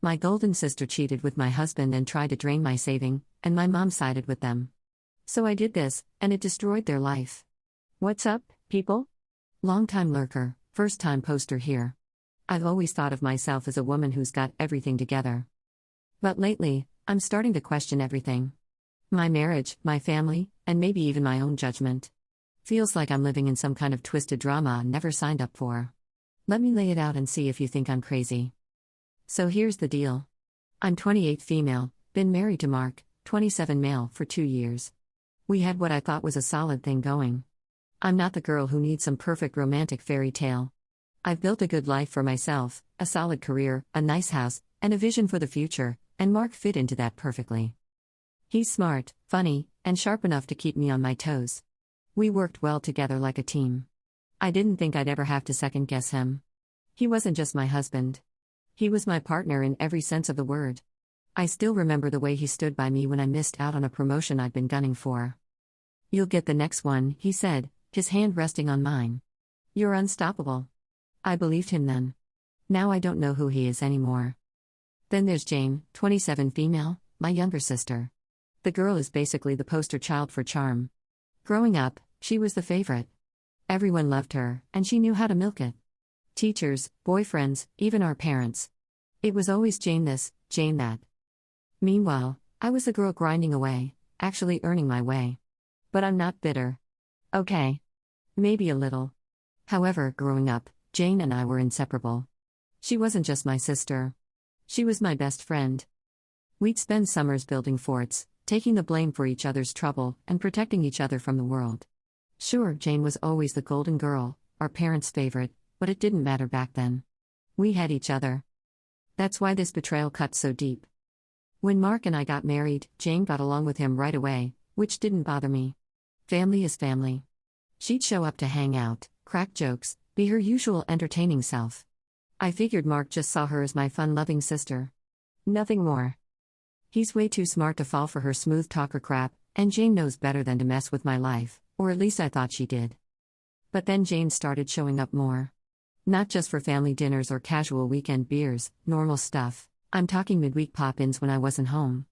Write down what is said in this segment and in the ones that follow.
My golden sister cheated with my husband and tried to drain my saving, and my mom sided with them. So I did this, and it destroyed their life. What's up, people? Long-time lurker, first-time poster here. I've always thought of myself as a woman who's got everything together. But lately, I'm starting to question everything. My marriage, my family, and maybe even my own judgment. Feels like I'm living in some kind of twisted drama I never signed up for. Let me lay it out and see if you think I'm crazy. So here's the deal. I'm 28 female, been married to Mark, 27 male, for 2 years. We had what I thought was a solid thing going. I'm not the girl who needs some perfect romantic fairy tale. I've built a good life for myself, a solid career, a nice house, and a vision for the future, and Mark fit into that perfectly. He's smart, funny, and sharp enough to keep me on my toes. We worked well together like a team. I didn't think I'd ever have to second-guess him. He wasn't just my husband. He was my partner in every sense of the word. I still remember the way he stood by me when I missed out on a promotion I'd been gunning for. "You'll get the next one," he said, his hand resting on mine. "You're unstoppable." I believed him then. Now I don't know who he is anymore. Then there's Jane, 27 female, my younger sister. The girl is basically the poster child for charm. Growing up, she was the favorite. Everyone loved her, and she knew how to milk it. Teachers, boyfriends, even our parents. It was always Jane this, Jane that. Meanwhile, I was the girl grinding away, actually earning my way. But I'm not bitter. Okay. Maybe a little. However, growing up, Jane and I were inseparable. She wasn't just my sister. She was my best friend. We'd spend summers building forts, taking the blame for each other's trouble, and protecting each other from the world. Sure, Jane was always the golden girl, our parents' favorite, but it didn't matter back then. We had each other. That's why this betrayal cut so deep. When Mark and I got married, Jane got along with him right away, which didn't bother me. Family is family. She'd show up to hang out, crack jokes, be her usual entertaining self. I figured Mark just saw her as my fun-loving sister. Nothing more. He's way too smart to fall for her smooth talker crap, and Jane knows better than to mess with my life, or at least I thought she did. But then Jane started showing up more. Not just for family dinners or casual weekend beers, normal stuff. I'm talking midweek pop-ins when I wasn't home.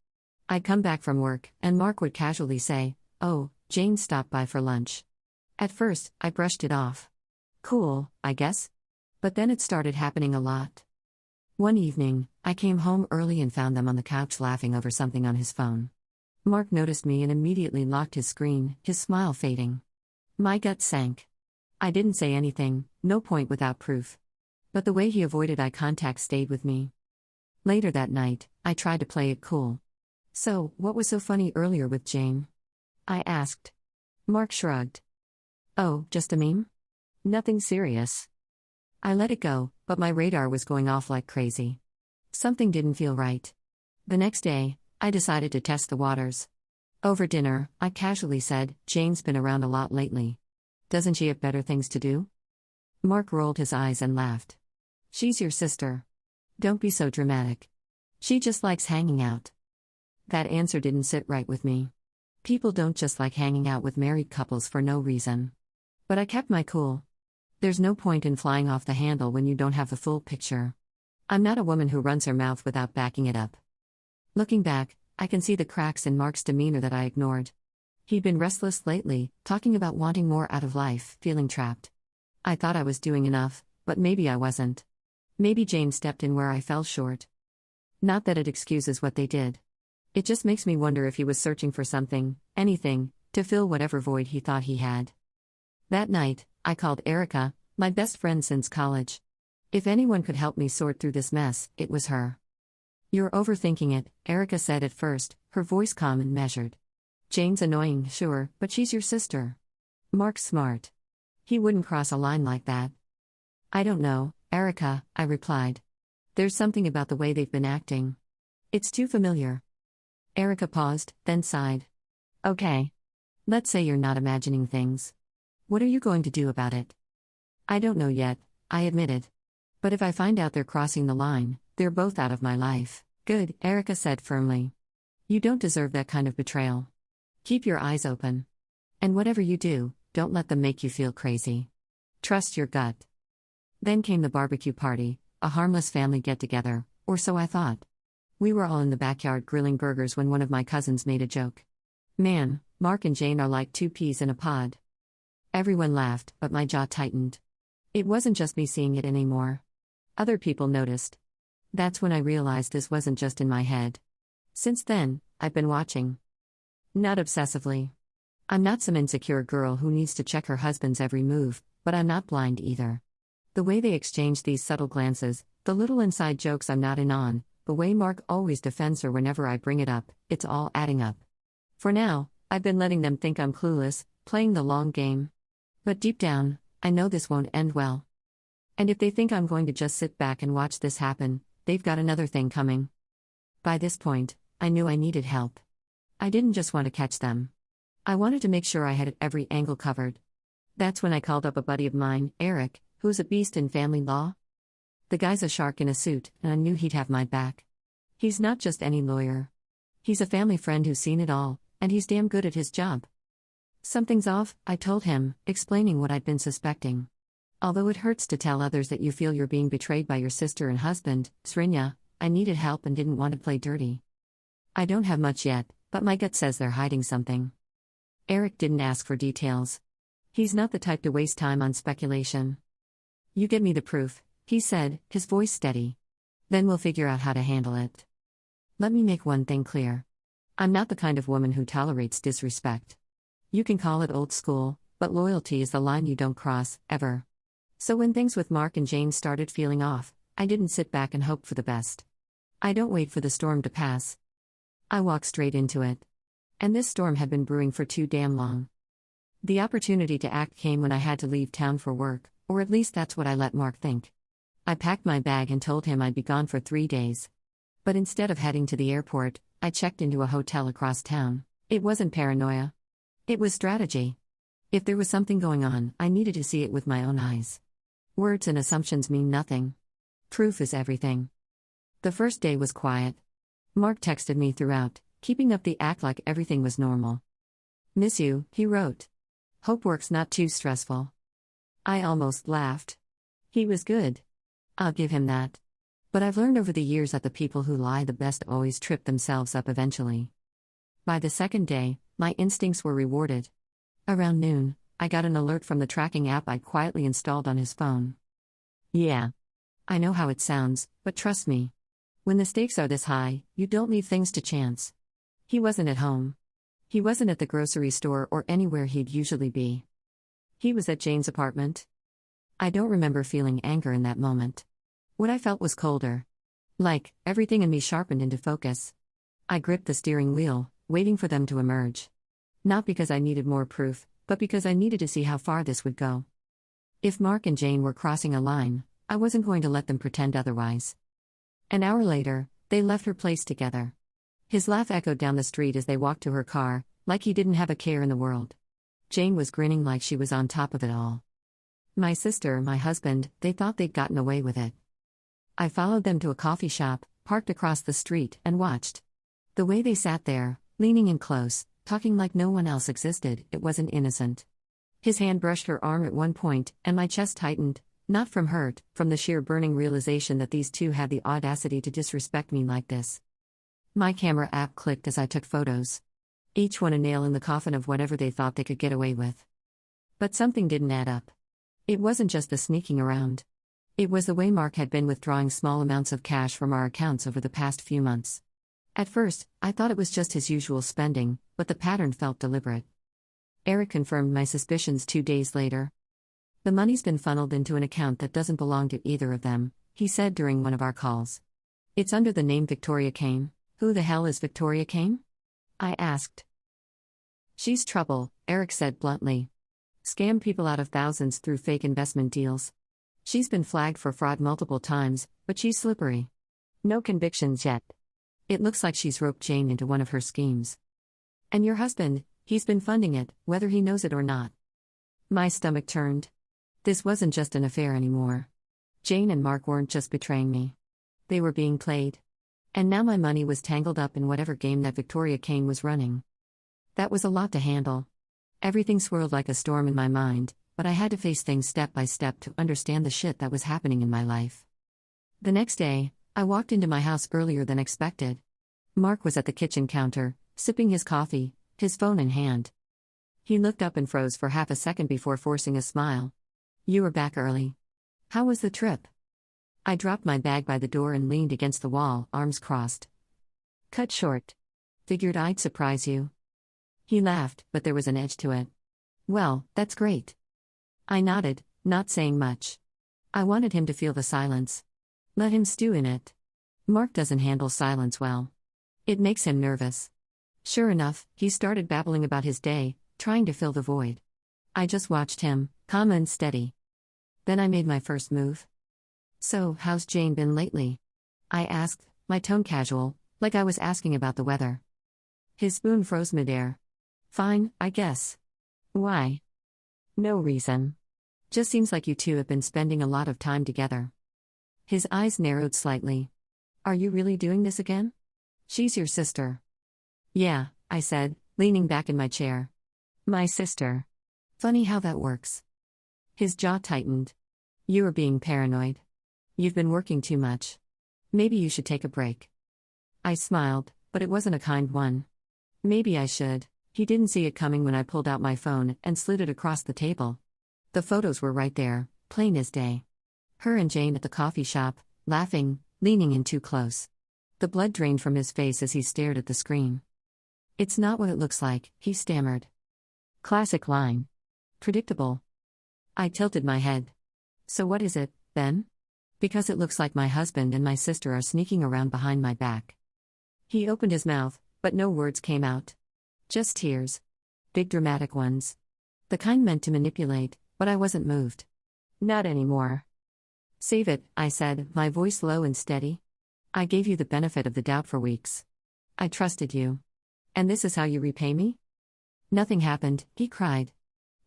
I'd come back from work, and Mark would casually say, "Oh, Jane stopped by for lunch." At first, I brushed it off. Cool, I guess. But then it started happening a lot. One evening, I came home early and found them on the couch laughing over something on his phone. Mark noticed me and immediately locked his screen, his smile fading. My gut sank. I didn't say anything, no point without proof. But the way he avoided eye contact stayed with me. Later that night, I tried to play it cool. "So, what was so funny earlier with Jane?" I asked. Mark shrugged. "Oh, just a meme? Nothing serious." I let it go, but my radar was going off like crazy. Something didn't feel right. The next day, I decided to test the waters. Over dinner, I casually said, "Jane's been around a lot lately. Doesn't she have better things to do?" Mark rolled his eyes and laughed. "She's your sister. Don't be so dramatic. She just likes hanging out." That answer didn't sit right with me. People don't just like hanging out with married couples for no reason. But I kept my cool. There's no point in flying off the handle when you don't have the full picture. I'm not a woman who runs her mouth without backing it up. Looking back, I can see the cracks in Mark's demeanor that I ignored. He'd been restless lately, talking about wanting more out of life, feeling trapped. I thought I was doing enough, but maybe I wasn't. Maybe Jane stepped in where I fell short. Not that it excuses what they did. It just makes me wonder if he was searching for something, anything, to fill whatever void he thought he had. That night, I called Erica, my best friend since college. If anyone could help me sort through this mess, it was her. "You're overthinking it," Erica said at first, her voice calm and measured. "Jane's annoying, sure, but she's your sister. Mark's smart. He wouldn't cross a line like that." "I don't know, Erica," I replied. "There's something about the way they've been acting. It's too familiar." Erica paused, then sighed. "Okay. Let's say you're not imagining things. What are you going to do about it?" "I don't know yet," I admitted. "But if I find out they're crossing the line, they're both out of my life." "Good," Erica said firmly. "You don't deserve that kind of betrayal. Keep your eyes open. And whatever you do, don't let them make you feel crazy. Trust your gut." Then came the barbecue party, a harmless family get-together, Or so I thought. We were all in the backyard grilling burgers when one of my cousins made a joke. Man, Mark and Jane are like two peas in a pod. Everyone laughed, but my jaw tightened. It wasn't just me seeing it anymore. Other people noticed. That's when I realized this wasn't just in my head. Since then, I've been watching. Not obsessively. I'm not some insecure girl who needs to check her husband's every move, but I'm not blind either. The way they exchange these subtle glances, the little inside jokes I'm not in on, the way Mark always defends her whenever I bring it up, it's all adding up. For now, I've been letting them think I'm clueless, playing the long game. But deep down, I know this won't end well. And if they think I'm going to just sit back and watch this happen, they've got another thing coming. By this point, I knew I needed help. I didn't just want to catch them. I wanted to make sure I had every angle covered. That's when I called up a buddy of mine, Eric, who's a beast in family law. The guy's a shark in a suit, and I knew he'd have my back. He's not just any lawyer. He's a family friend who's seen it all, and he's damn good at his job. Something's off, I told him, explaining what I'd been suspecting. Although it hurts to tell others that you feel you're being betrayed by your sister and husband, Srinya, I needed help and didn't want to play dirty. I don't have much yet, but my gut says they're hiding something. Eric didn't ask for details. He's not the type to waste time on speculation. You get me the proof, he said, his voice steady. Then we'll figure out how to handle it. Let me make one thing clear. I'm not the kind of woman who tolerates disrespect. You can call it old school, but loyalty is the line you don't cross, ever. So when things with Mark and Jane started feeling off, I didn't sit back and hope for the best. I don't wait for the storm to pass. I walk straight into it. And this storm had been brewing for too damn long. The opportunity to act came when I had to leave town for work, or at least that's what I let Mark think. I packed my bag and told him I'd be gone for 3 days. But instead of heading to the airport, I checked into a hotel across town. It wasn't paranoia. It was strategy. If there was something going on, I needed to see it with my own eyes. Words and assumptions mean nothing. Proof is everything. The first day was quiet. Mark texted me throughout, keeping up the act like everything was normal. Miss you, he wrote. Hope work's not too stressful. I almost laughed. He was good. I'll give him that. But I've learned over the years that the people who lie the best always trip themselves up eventually. By the second day, my instincts were rewarded. Around noon, I got an alert from the tracking app I'd quietly installed on his phone. Yeah. I know how it sounds, but trust me. When the stakes are this high, you don't leave things to chance. He wasn't at home. He wasn't at the grocery store or anywhere he'd usually be. He was at Jane's apartment. I don't remember feeling anger in that moment. What I felt was colder. Like, everything in me sharpened into focus. I gripped the steering wheel, waiting for them to emerge. Not because I needed more proof, but because I needed to see how far this would go. If Mark and Jane were crossing a line, I wasn't going to let them pretend otherwise. An hour later, they left her place together. His laugh echoed down the street as they walked to her car, like he didn't have a care in the world. Jane was grinning like she was on top of it all. My sister, my husband, they thought they'd gotten away with it. I followed them to a coffee shop, parked across the street, and watched. The way they sat there, leaning in close, talking like no one else existed, it wasn't innocent. His hand brushed her arm at one point, and my chest tightened, not from hurt, from the sheer burning realization that these two had the audacity to disrespect me like this. My camera app clicked as I took photos. Each one a nail in the coffin of whatever they thought they could get away with. But something didn't add up. It wasn't just the sneaking around. It was the way Mark had been withdrawing small amounts of cash from our accounts over the past few months. At first, I thought it was just his usual spending, but the pattern felt deliberate. Eric confirmed my suspicions 2 days later. The money's been funneled into an account that doesn't belong to either of them, he said during one of our calls. It's under the name Victoria Kane. Who the hell is Victoria Kane? I asked. She's trouble, Eric said bluntly. Scammed people out of thousands through fake investment deals. She's been flagged for fraud multiple times, but she's slippery. No convictions yet. It looks like she's roped Jane into one of her schemes. And your husband, he's been funding it, whether he knows it or not. My stomach turned. This wasn't just an affair anymore. Jane and Mark weren't just betraying me. They were being played. And now my money was tangled up in whatever game that Victoria Kane was running. That was a lot to handle. Everything swirled like a storm in my mind, but I had to face things step by step to understand the shit that was happening in my life. The next day, I walked into my house earlier than expected. Mark was at the kitchen counter, sipping his coffee, his phone in hand. He looked up and froze for half a second before forcing a smile. "You were back early. How was the trip?" I dropped my bag by the door and leaned against the wall, arms crossed. "Cut short. Figured I'd surprise you." He laughed, but there was an edge to it. "Well, that's great." I nodded, not saying much. I wanted him to feel the silence. Let him stew in it. Mark doesn't handle silence well. It makes him nervous. Sure enough, he started babbling about his day, trying to fill the void. I just watched him, calm and steady. Then I made my first move. "So, how's Jane been lately?" I asked, my tone casual, like I was asking about the weather. His spoon froze midair. "Fine, I guess." "Why?" "No reason. Just seems like you two have been spending a lot of time together." His eyes narrowed slightly. "Are you really doing this again?" "She's your sister." "Yeah," I said, leaning back in my chair. "My sister. Funny how that works." His jaw tightened. "You are being paranoid. You've been working too much. Maybe you should take a break." I smiled, but it wasn't a kind one. "Maybe I should." He didn't see it coming when I pulled out my phone and slid it across the table. The photos were right there, plain as day. Her and Jane at the coffee shop, laughing, leaning in too close. The blood drained from his face as he stared at the screen. "It's not what it looks like," he stammered. Classic line. Predictable. I tilted my head. "So what is it, then?" "Because it looks like my husband and my sister are sneaking around behind my back." He opened his mouth, but no words came out. Just tears. Big dramatic ones. The kind meant to manipulate, but I wasn't moved. "Not anymore." "Save it," I said, my voice low and steady. "I gave you the benefit of the doubt for weeks. I trusted you. And this is how you repay me?" "Nothing happened," he cried.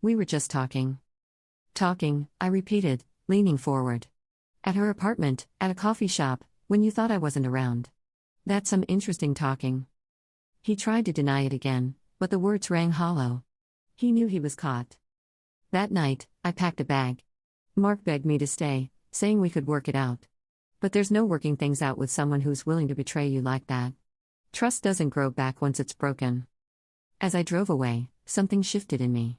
"We were just talking." "Talking," I repeated, leaning forward. "At her apartment, at a coffee shop, when you thought I wasn't around. That's some interesting talking." He tried to deny it again, but the words rang hollow. He knew he was caught. That night, I packed a bag. Mark begged me to stay, saying we could work it out. But there's no working things out with someone who's willing to betray you like that. Trust doesn't grow back once it's broken. As I drove away, something shifted in me.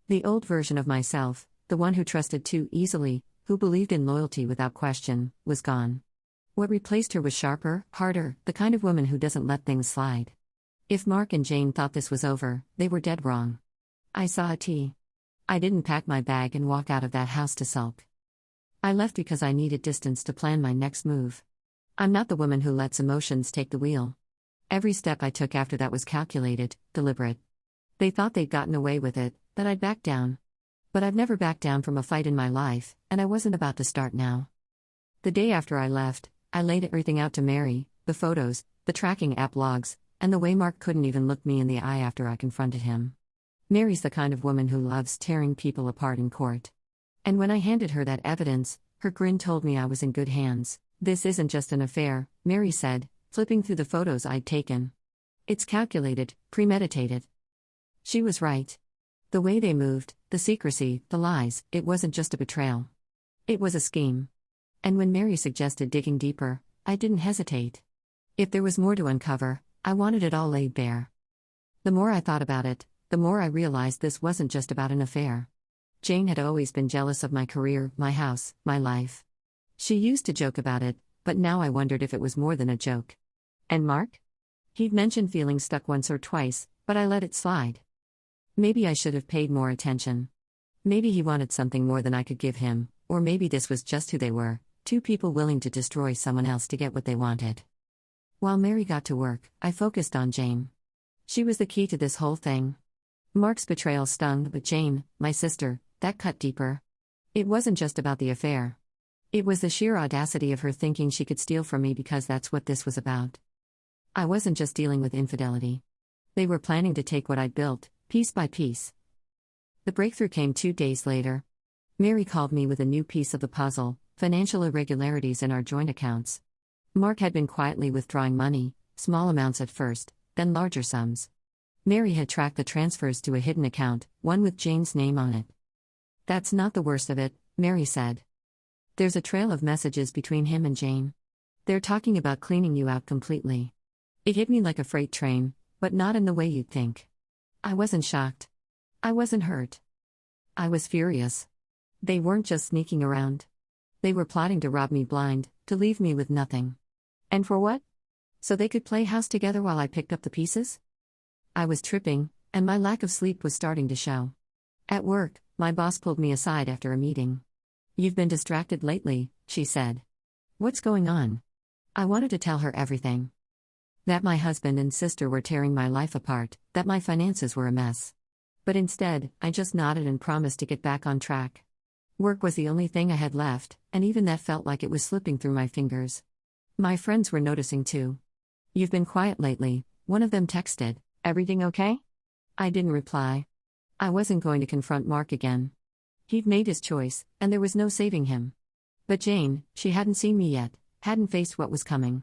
The old version of myself, the one who trusted too easily, who believed in loyalty without question, was gone. What replaced her was sharper, harder, the kind of woman who doesn't let things slide. If Mark and Jane thought this was over, they were dead wrong. I saw a T. I didn't pack my bag and walk out of that house to sulk. I left because I needed distance to plan my next move. I'm not the woman who lets emotions take the wheel. Every step I took after that was calculated, deliberate. They thought they'd gotten away with it, that I'd back down. But I've never backed down from a fight in my life, and I wasn't about to start now. The day after I left, I laid everything out to Mary, the photos, the tracking app logs, and the way Mark couldn't even look me in the eye after I confronted him. Mary's the kind of woman who loves tearing people apart in court. And when I handed her that evidence, her grin told me I was in good hands. "This isn't just an affair," Mary said, flipping through the photos I'd taken. "It's calculated, premeditated." She was right. The way they moved, the secrecy, the lies, it wasn't just a betrayal. It was a scheme. And when Mary suggested digging deeper, I didn't hesitate. If there was more to uncover, I wanted it all laid bare. The more I thought about it, the more I realized this wasn't just about an affair. Jane had always been jealous of my career, my house, my life. She used to joke about it, but now I wondered if it was more than a joke. And Mark? He'd mentioned feeling stuck once or twice, but I let it slide. Maybe I should have paid more attention. Maybe he wanted something more than I could give him, or maybe this was just who they were, two people willing to destroy someone else to get what they wanted. While Mary got to work, I focused on Jane. She was the key to this whole thing. Mark's betrayal stung, but Jane, my sister, that cut deeper. It wasn't just about the affair. It was the sheer audacity of her thinking she could steal from me because that's what this was about. I wasn't just dealing with infidelity. They were planning to take what I'd built, piece by piece. The breakthrough came 2 days later. Mary called me with a new piece of the puzzle: financial irregularities in our joint accounts. Mark had been quietly withdrawing money, small amounts at first, then larger sums. Mary had tracked the transfers to a hidden account, one with Jane's name on it. "That's not the worst of it," Mary said. "There's a trail of messages between him and Jane. They're talking about cleaning you out completely. It hit me like a freight train, but not in the way you'd think. I wasn't shocked. I wasn't hurt. I was furious. They weren't just sneaking around. They were plotting to rob me blind, to leave me with nothing. And for what? So they could play house together while I picked up the pieces? I was tripping, and my lack of sleep was starting to show. At work, my boss pulled me aside after a meeting. "You've been distracted lately," she said. "What's going on?" I wanted to tell her everything. That my husband and sister were tearing my life apart, that my finances were a mess. But instead, I just nodded and promised to get back on track. Work was the only thing I had left, and even that felt like it was slipping through my fingers. My friends were noticing too. "You've been quiet lately," one of them texted. "Everything okay?" I didn't reply. I wasn't going to confront Mark again. He'd made his choice, and there was no saving him. But Jane, she hadn't seen me yet, hadn't faced what was coming.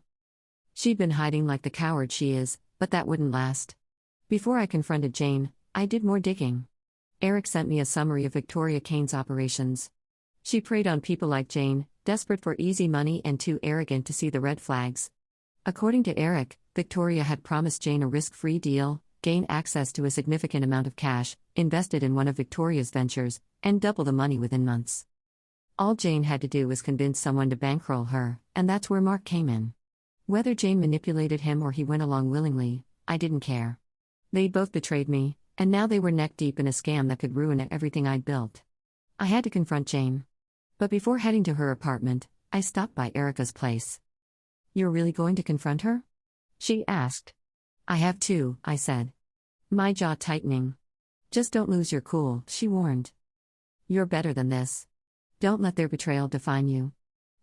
She'd been hiding like the coward she is, but that wouldn't last. Before I confronted Jane, I did more digging. Eric sent me a summary of Victoria Kane's operations. She preyed on people like Jane, desperate for easy money and too arrogant to see the red flags. According to Eric, Victoria had promised Jane a risk-free deal, gain access to a significant amount of cash, invested in one of Victoria's ventures, and double the money within months. All Jane had to do was convince someone to bankroll her, and that's where Mark came in. Whether Jane manipulated him or he went along willingly, I didn't care. They'd both betrayed me, and now they were neck-deep in a scam that could ruin everything I'd built. I had to confront Jane. But before heading to her apartment, I stopped by Erica's place. "You're really going to confront her?" she asked. "I have to," I said. My jaw tightening. "Just don't lose your cool," she warned. "You're better than this. Don't let their betrayal define you."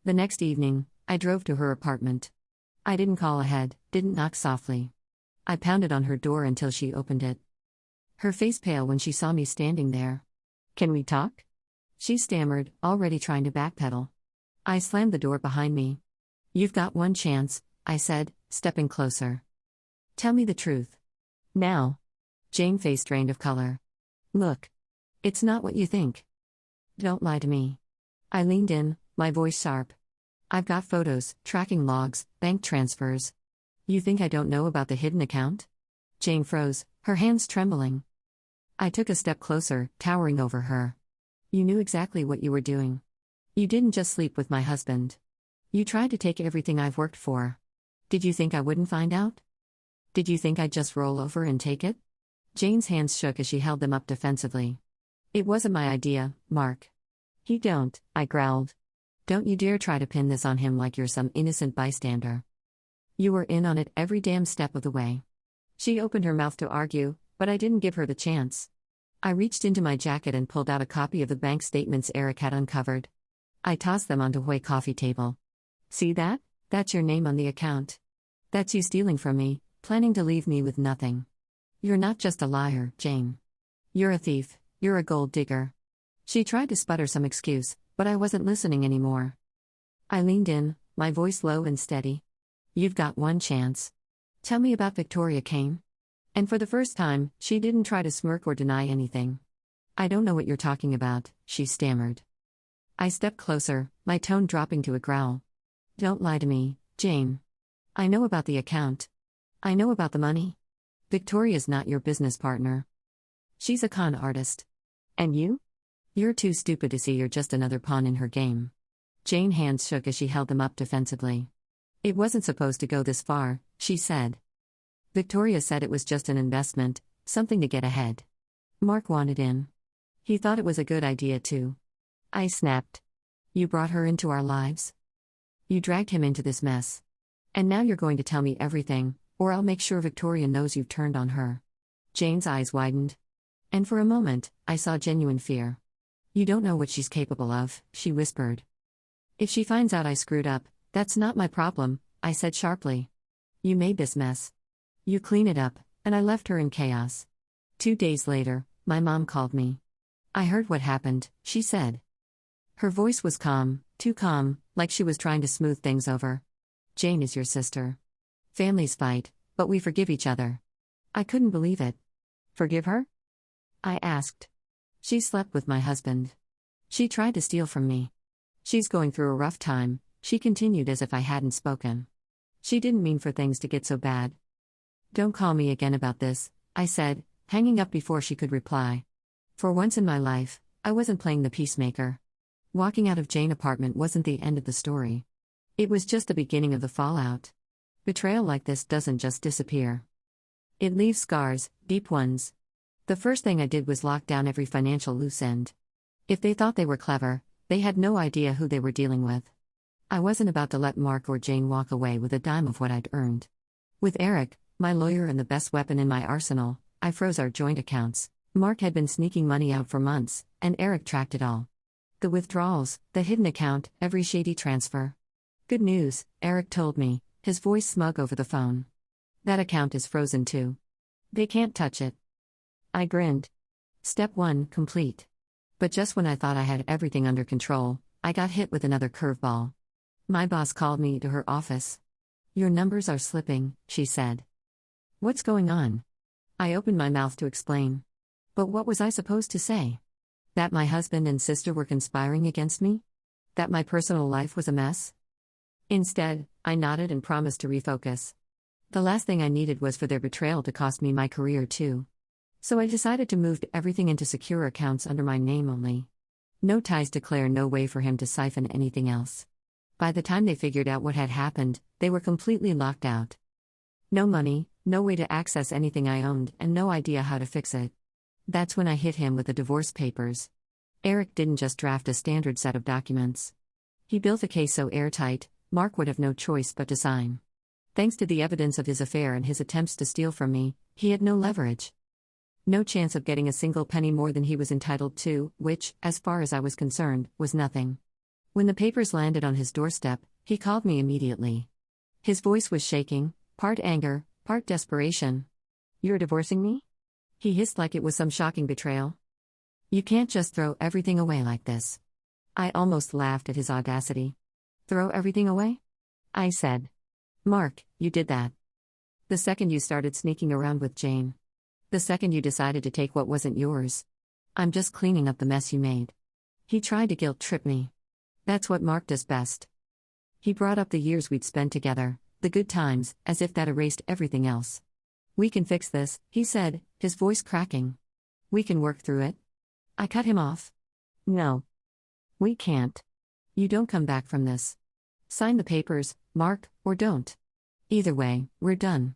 The next evening, I drove to her apartment. I didn't call ahead, didn't knock softly. I pounded on her door until she opened it. Her face pale when she saw me standing there. "Can we talk?" she stammered, already trying to backpedal. I slammed the door behind me. "You've got one chance," I said, stepping closer. "Tell me the truth. Now." Jane's face drained of color. "Look. It's not what you think. Don't lie to me." I leaned in, my voice sharp. "I've got photos, tracking logs, bank transfers. You think I don't know about the hidden account?" Jane froze, her hands trembling. I took a step closer, towering over her. "You knew exactly what you were doing. You didn't just sleep with my husband. You tried to take everything I've worked for. Did you think I wouldn't find out? Did you think I'd just roll over and take it?" Jane's hands shook as she held them up defensively. "It wasn't my idea, Mark." "He don't," I growled. "Don't you dare try to pin this on him like you're some innocent bystander. You were in on it every damn step of the way." She opened her mouth to argue, but I didn't give her the chance. I reached into my jacket and pulled out a copy of the bank statements Eric had uncovered. I tossed them onto Huey's coffee table. "See that? That's your name on the account. That's you stealing from me, planning to leave me with nothing. You're not just a liar, Jane. You're a thief, you're a gold digger." She tried to sputter some excuse, but I wasn't listening anymore. I leaned in, my voice low and steady. "You've got one chance. Tell me about Victoria Kane." And for the first time, she didn't try to smirk or deny anything. "I don't know what you're talking about," she stammered. I stepped closer, my tone dropping to a growl. "Don't lie to me, Jane. I know about the account. I know about the money. Victoria's not your business partner. She's a con artist. And you? You're too stupid to see you're just another pawn in her game." Jane's hands shook as she held them up defensively. "It wasn't supposed to go this far," she said. "Victoria said it was just an investment, something to get ahead. Mark wanted in. He thought it was a good idea too." I snapped. "You brought her into our lives. You dragged him into this mess. And now you're going to tell me everything, or I'll make sure Victoria knows you've turned on her." Jane's eyes widened. And for a moment, I saw genuine fear. "You don't know what she's capable of," she whispered. "If she finds out I screwed up, that's not my problem," I said sharply. "You made this mess. You clean it up, and I left her in chaos." 2 days later, my mom called me. "I heard what happened," she said. Her voice was calm, too calm, like she was trying to smooth things over. "Jane is your sister. Families fight, but we forgive each other." I couldn't believe it. "Forgive her?" I asked. "She slept with my husband. She tried to steal from me. She's going through a rough time, She continued as if I hadn't spoken. She didn't mean for things to get so bad. Don't call me again about this, I said, hanging up before she could reply. For once in my life, I wasn't playing the peacemaker. Walking out of Jane's apartment wasn't the end of the story. It was just the beginning of the fallout. Betrayal like this doesn't just disappear. It leaves scars, deep ones. The first thing I did was lock down every financial loose end. If they thought they were clever, they had no idea who they were dealing with. I wasn't about to let Mark or Jane walk away with a dime of what I'd earned. With Eric, my lawyer and the best weapon in my arsenal, I froze our joint accounts. Mark had been sneaking money out for months, and Eric tracked it all. The withdrawals, the hidden account, every shady transfer. Good news, Eric told me, his voice smug over the phone. That account is frozen too. They can't touch it. I grinned. Step 1, complete. But just when I thought I had everything under control, I got hit with another curveball. My boss called me to her office. Your numbers are slipping, she said. What's going on? I opened my mouth to explain. But what was I supposed to say? That my husband and sister were conspiring against me? That my personal life was a mess? Instead, I nodded and promised to refocus. The last thing I needed was for their betrayal to cost me my career too. So I decided to move everything into secure accounts under my name only. No ties to Claire, no way for him to siphon anything else. By the time they figured out what had happened, they were completely locked out. No money, no way to access anything I owned, and no idea how to fix it. That's when I hit him with the divorce papers. Eric didn't just draft a standard set of documents. He built a case so airtight, Mark would have no choice but to sign. Thanks to the evidence of his affair and his attempts to steal from me, he had no leverage. No chance of getting a single penny more than he was entitled to, which, as far as I was concerned, was nothing. When the papers landed on his doorstep, he called me immediately. His voice was shaking, part anger, part desperation. You're divorcing me? He hissed like it was some shocking betrayal. You can't just throw everything away like this. I almost laughed at his audacity. Throw everything away? I said. Mark, you did that. The second you started sneaking around with Jane. The second you decided to take what wasn't yours. I'm just cleaning up the mess you made. He tried to guilt-trip me. That's what Mark does best. He brought up the years we'd spent together, the good times, as if that erased everything else. We can fix this, he said, his voice cracking. We can work through it. I cut him off. No. We can't. You don't come back from this. Sign the papers, Mark, or don't. Either way, we're done.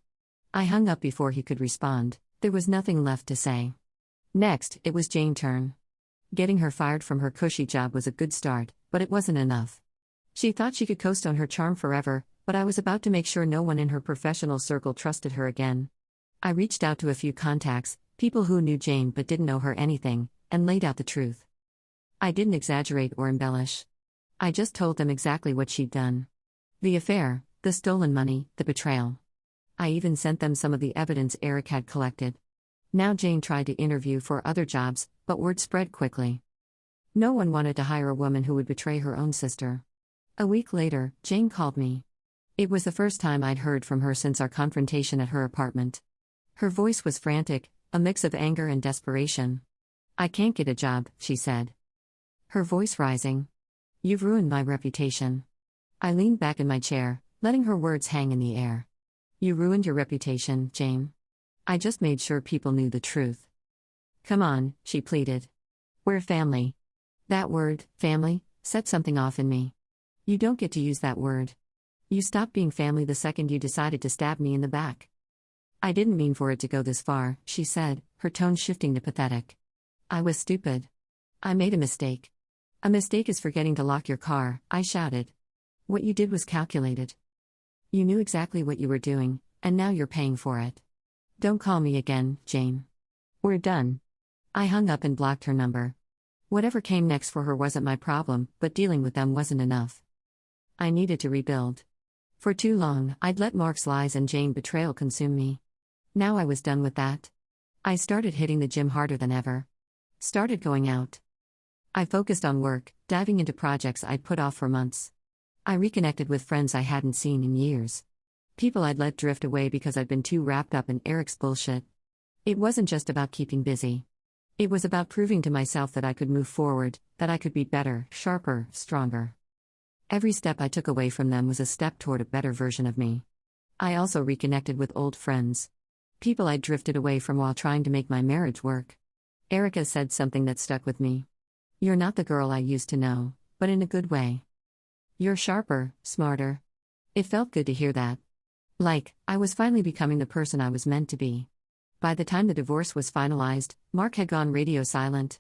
I hung up before he could respond. There was nothing left to say. Next, it was Jane's turn. Getting her fired from her cushy job was a good start, but it wasn't enough. She thought she could coast on her charm forever, but I was about to make sure no one in her professional circle trusted her again. I reached out to a few contacts, people who knew Jane but didn't know her anything, and laid out the truth. I didn't exaggerate or embellish. I just told them exactly what she'd done. The affair, the stolen money, the betrayal. I even sent them some of the evidence Eric had collected. Now Jane tried to interview for other jobs, but word spread quickly. No one wanted to hire a woman who would betray her own sister. A week later, Jane called me. It was the first time I'd heard from her since our confrontation at her apartment. Her voice was frantic, a mix of anger and desperation. I can't get a job, she said. Her voice rising. You've ruined my reputation. I leaned back in my chair, letting her words hang in the air. You ruined your reputation, Jane. I just made sure people knew the truth. Come on, she pleaded. We're family. That word, family, set something off in me. You don't get to use that word. You stopped being family the second you decided to stab me in the back. I didn't mean for it to go this far, she said, her tone shifting to pathetic. I was stupid. I made a mistake. A mistake is forgetting to lock your car, I shouted. What you did was calculated. You knew exactly what you were doing, and now you're paying for it. Don't call me again, Jane. We're done. I hung up and blocked her number. Whatever came next for her wasn't my problem, but dealing with them wasn't enough. I needed to rebuild. For too long, I'd let Mark's lies and Jane's betrayal consume me. Now I was done with that. I started hitting the gym harder than ever. Started going out. I focused on work, diving into projects I'd put off for months. I reconnected with friends I hadn't seen in years. People I'd let drift away because I'd been too wrapped up in Eric's bullshit. It wasn't just about keeping busy. It was about proving to myself that I could move forward, that I could be better, sharper, stronger. Every step I took away from them was a step toward a better version of me. I also reconnected with old friends. People I'd drifted away from while trying to make my marriage work. Erica said something that stuck with me. "You're not the girl I used to know, but in a good way. You're sharper, smarter." It felt good to hear that. Like, I was finally becoming the person I was meant to be. By the time the divorce was finalized, Mark had gone radio silent.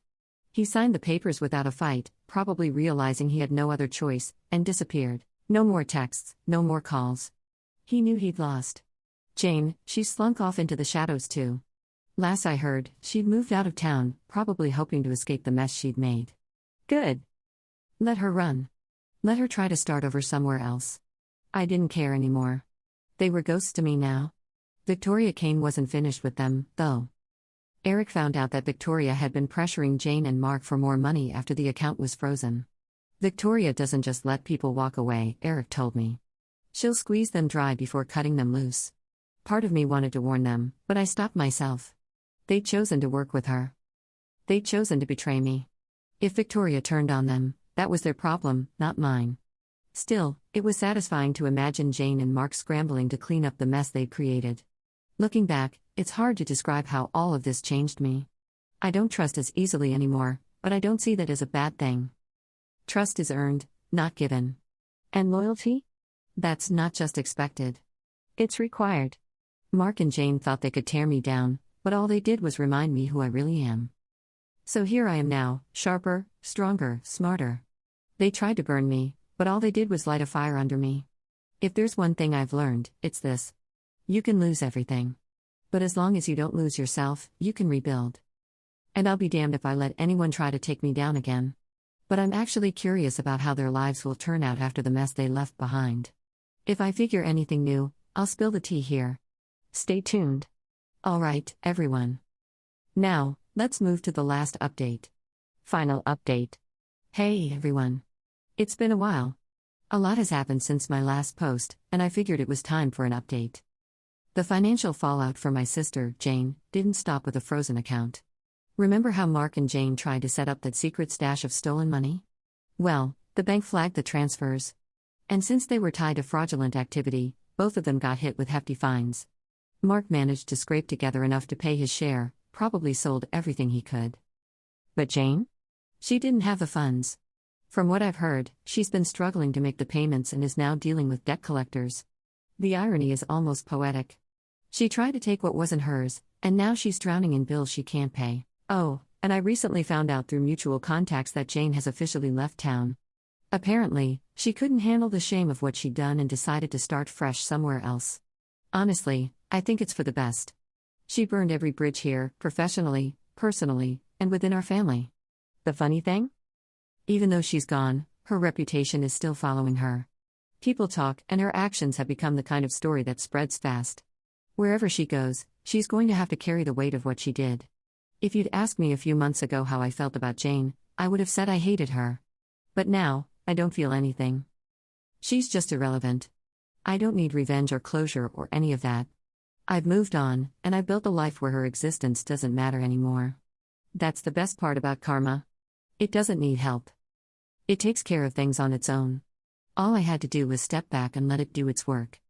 He signed the papers without a fight, probably realizing he had no other choice, and disappeared. No more texts, no more calls. He knew he'd lost. Jane, she slunk off into the shadows too. Last I heard, she'd moved out of town, probably hoping to escape the mess she'd made. Good. Let her run. Let her try to start over somewhere else. I didn't care anymore. They were ghosts to me now. Victoria Kane wasn't finished with them, though. Eric found out that Victoria had been pressuring Jane and Mark for more money after the account was frozen. Victoria doesn't just let people walk away, Eric told me. She'll squeeze them dry before cutting them loose. Part of me wanted to warn them, but I stopped myself. They'd chosen to work with her. They'd chosen to betray me. If Victoria turned on them, that was their problem, not mine. Still, it was satisfying to imagine Jane and Mark scrambling to clean up the mess they'd created. Looking back, it's hard to describe how all of this changed me. I don't trust as easily anymore, but I don't see that as a bad thing. Trust is earned, not given. And loyalty? That's not just expected. It's required. Mark and Jane thought they could tear me down, but all they did was remind me who I really am. So here I am now, sharper, stronger, smarter. They tried to burn me, but all they did was light a fire under me. If there's one thing I've learned, it's this. You can lose everything. But as long as you don't lose yourself, you can rebuild. And I'll be damned if I let anyone try to take me down again. But I'm actually curious about how their lives will turn out after the mess they left behind. If I figure anything new, I'll spill the tea here. Stay tuned. Alright, everyone. Now, let's move to the last update. Final update. Hey, everyone. It's been a while. A lot has happened since my last post, and I figured it was time for an update. The financial fallout for my sister, Jane, didn't stop with a frozen account. Remember how Mark and Jane tried to set up that secret stash of stolen money? Well, the bank flagged the transfers. And since they were tied to fraudulent activity, both of them got hit with hefty fines. Mark managed to scrape together enough to pay his share, probably sold everything he could. But Jane? She didn't have the funds. From what I've heard, she's been struggling to make the payments and is now dealing with debt collectors. The irony is almost poetic. She tried to take what wasn't hers, and now she's drowning in bills she can't pay. Oh, and I recently found out through mutual contacts that Jane has officially left town. Apparently, she couldn't handle the shame of what she'd done and decided to start fresh somewhere else. Honestly, I think it's for the best. She burned every bridge here, professionally, personally, and within our family. The funny thing? Even though she's gone, her reputation is still following her. People talk, and her actions have become the kind of story that spreads fast. Wherever she goes, she's going to have to carry the weight of what she did. If you'd asked me a few months ago how I felt about Jane, I would have said I hated her. But now, I don't feel anything. She's just irrelevant. I don't need revenge or closure or any of that. I've moved on, and I've built a life where her existence doesn't matter anymore. That's the best part about karma. It doesn't need help. It takes care of things on its own. All I had to do was step back and let it do its work.